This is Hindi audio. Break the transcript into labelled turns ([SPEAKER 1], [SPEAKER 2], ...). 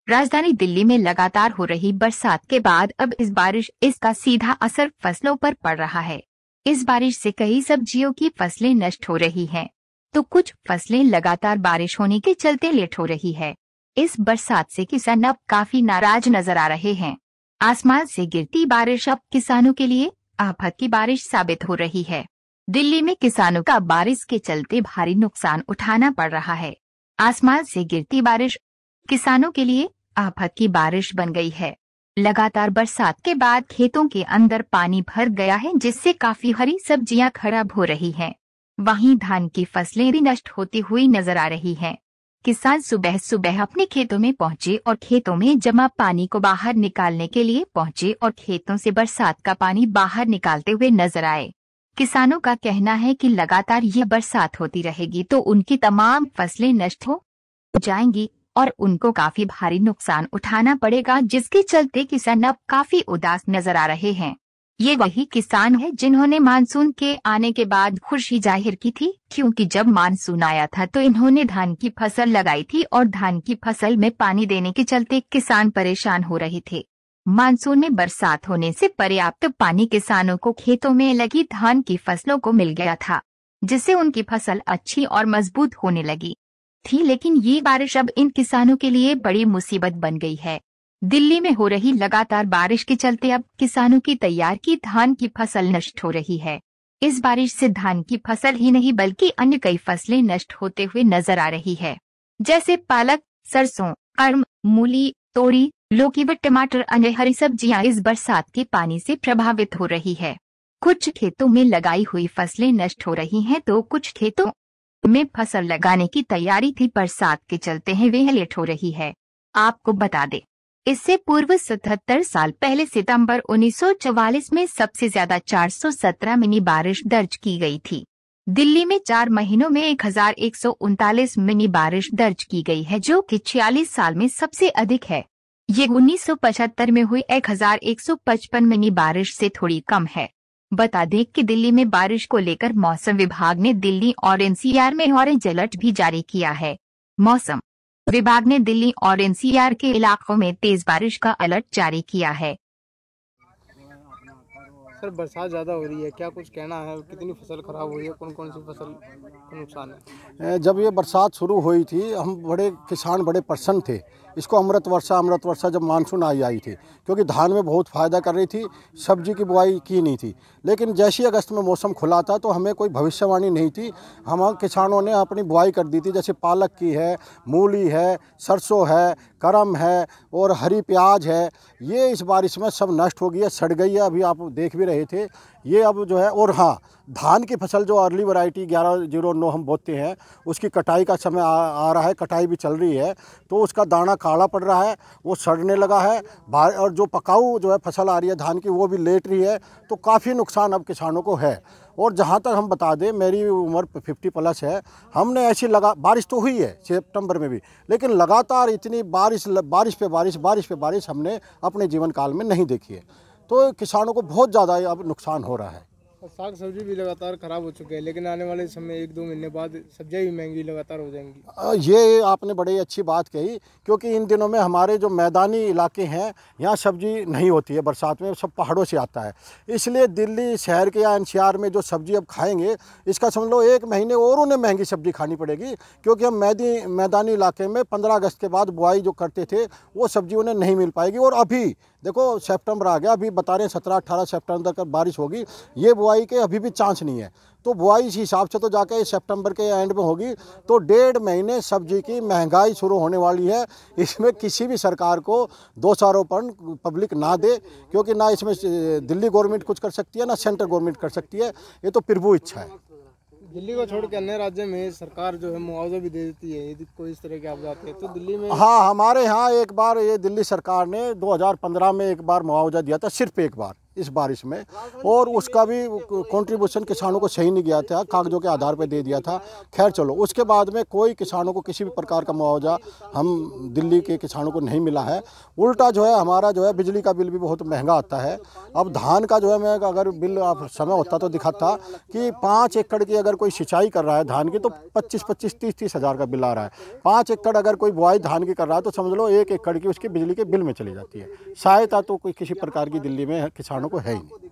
[SPEAKER 1] राजधानी दिल्ली में लगातार हो रही बरसात के बाद अब इस बारिश इसका सीधा असर फसलों पर पड़ रहा है। इस बारिश से कई सब्जियों की फसलें नष्ट हो रही हैं, तो कुछ फसलें लगातार बारिश होने के चलते लेट हो रही है। इस बरसात से किसान अब काफी नाराज नजर आ रहे हैं। आसमान से गिरती बारिश अब किसानों के लिए आफत की बारिश साबित हो रही है। दिल्ली में किसानों का बारिश के चलते भारी नुकसान उठाना पड़ रहा है। आसमान से गिरती बारिश किसानों के लिए आफत की बारिश बन गई है। लगातार बरसात के बाद खेतों के अंदर पानी भर गया है, जिससे काफी हरी सब्जियां खराब हो रही हैं। वहीं धान की फसलें भी नष्ट होती हुई नजर आ रही हैं। किसान सुबह सुबह अपने खेतों में पहुंचे और खेतों में जमा पानी को बाहर निकालने के लिए पहुंचे और खेतों से बरसात का पानी बाहर निकालते हुए नजर आए। किसानों का कहना है कि लगातार ये बरसात होती रहेगी तो उनकी तमाम फसलें नष्ट हो जाएंगी और उनको काफी भारी नुकसान उठाना पड़ेगा, जिसके चलते किसान अब काफी उदास नजर आ रहे हैं। ये वही किसान है जिन्होंने मानसून के आने के बाद खुशी जाहिर की थी, क्योंकि जब मानसून आया था तो इन्होंने धान की फसल लगाई थी और धान की फसल में पानी देने के चलते किसान परेशान हो रहे थे। मानसून में बरसात होने से पर्याप्त पानी किसानों को खेतों में लगी धान की फसलों को मिल गया था, जिससे उनकी फसल अच्छी और मजबूत होने लगी थी। लेकिन ये बारिश अब इन किसानों के लिए बड़ी मुसीबत बन गई है। दिल्ली में हो रही लगातार बारिश के चलते अब किसानों की तैयार की धान की फसल नष्ट हो रही है। इस बारिश से धान की फसल ही नहीं बल्कि अन्य कई फसलें नष्ट होते हुए नजर आ रही है, जैसे पालक, सरसों, अरम, मूली, तोरी, लौकी व टमाटर। अन्य हरी सब्जियां इस बरसात के पानी से प्रभावित हो रही है। कुछ खेतों में लगाई हुई फसलें नष्ट हो रही हैं, तो कुछ खेतों में फसल लगाने की तैयारी थी, बरसात के चलते हैं वे लेट हो रही है। आपको बता दें, इससे पूर्व 77 साल पहले सितंबर 1944 में सबसे ज्यादा 417 मिनी बारिश दर्ज की गई थी। दिल्ली में 4 महीनों में 1139 मिनी बारिश दर्ज की गई है, जो कि 46 साल में सबसे अधिक है। ये 1975 में हुई 1155 मिनी बारिश से थोड़ी कम है। बता दें कि दिल्ली में बारिश को लेकर मौसम विभाग ने दिल्ली और एनसीआर में ऑरेंज अलर्ट भी जारी किया है। मौसम विभाग ने दिल्ली और एनसीआर के इलाकों में तेज बारिश का अलर्ट जारी किया है।
[SPEAKER 2] सर, बरसात ज़्यादा हो रही है, क्या कुछ कहना है? कितनी फसल खराब हुई है? कौन कौन सी फसल का नुकसान है?
[SPEAKER 3] जब ये बरसात शुरू हुई थी, हम बड़े किसान बड़े प्रसन्न थे। इसको अमृत वर्षा जब मानसून आई थी, क्योंकि धान में बहुत फ़ायदा कर रही थी, सब्जी की बुआई की नहीं थी। लेकिन जैसे ही अगस्त में मौसम खुला था तो हमें कोई भविष्यवाणी नहीं थी। हम किसानों ने अपनी बुआई कर दी थी, जैसे पालक की है, मूली है, सरसों है, करम है और हरी प्याज है। ये इस बारिश में सब नष्ट हो गई है, सड़ गई है। अभी आप देख भी रहे थे ये अब जो है। और हाँ, धान की फसल जो अर्ली वैरायटी 1109 हम बोते हैं, उसकी कटाई का समय आ रहा है, कटाई भी चल रही है, तो उसका दाना काला पड़ रहा है, वो सड़ने लगा है। और जो पकाऊ जो है फसल आ रही है धान की, वो भी लेट रही है, तो काफ़ी नुकसान अब किसानों को है। और जहाँ तक हम बता दें, मेरी उम्र 50+ है, हमने ऐसी बारिश तो हुई है सितंबर में भी, लेकिन लगातार इतनी बारिश पे बारिश हमने अपने जीवन काल में नहीं देखी है। तो किसानों को बहुत ज़्यादा अब नुकसान हो रहा है।
[SPEAKER 2] साग सब्जी भी लगातार खराब हो चुके हैं, लेकिन आने वाले समय 1-2 महीने बाद सब्जियां भी महंगी लगातार हो जाएंगी।
[SPEAKER 3] ये आपने बड़ी अच्छी बात कही, क्योंकि इन दिनों में हमारे जो मैदानी इलाके हैं, यहाँ सब्जी नहीं होती है बरसात में, सब पहाड़ों से आता है। इसलिए दिल्ली शहर के या एनसीआर में जो सब्जी अब खाएंगे, इसका समझ लो 1 महीने और उन्हें महंगी सब्जी खानी पड़ेगी, क्योंकि हम मैदानी इलाके में 15 अगस्त के बाद बुआई जो करते थे, वो सब्जी उन्हें नहीं मिल पाएगी। और अभी देखो सितंबर आ गया, अभी बता रहे हैं 17-18 सितंबर तक बारिश होगी। ये बुआई के अभी भी चांस नहीं है, तो बुआई इस हिसाब से तो जाके सितंबर के एंड में होगी। तो 1.5 महीने सब्जी की महंगाई शुरू होने वाली है। इसमें किसी भी सरकार को दोषारोपण पब्लिक ना दे, क्योंकि ना इसमें दिल्ली गवर्नमेंट कुछ कर सकती है, ना सेंट्रल गवर्नमेंट कर सकती है। ये तो प्रभु इच्छा है।
[SPEAKER 2] दिल्ली को छोड़ के अन्य राज्य में सरकार जो है मुआवजा भी दे देती है यदि कोई इस तरह के आपदा आते हैं, तो दिल्ली में?
[SPEAKER 3] हाँ, हमारे यहाँ एक बार ये दिल्ली सरकार ने 2015 में एक बार मुआवजा दिया था, सिर्फ एक बार, इस बारिश में, और उसका भी कंट्रीब्यूशन किसानों को सही नहीं गया था, कागजों के आधार पर दे दिया था। खैर चलो, उसके बाद में कोई किसानों को किसी भी प्रकार का मुआवजा हम दिल्ली के किसानों को नहीं मिला है। उल्टा जो है हमारा जो है बिजली का बिल भी बहुत महंगा आता है। अब धान का जो है, मैं अगर बिल आप समय होता तो दिखाता कि 5 एकड़ की अगर कोई सिंचाई कर रहा है धान की तो 25-25, 30-30 हज़ार का बिल आ रहा है। 5 एकड़ अगर कोई बुआई धान की कर रहा है तो समझ लो 1 एकड़ की उसकी बिजली के बिल में चली जाती है। सहायता तो कोई किसी प्रकार की दिल्ली में किसानों को है ही नहीं।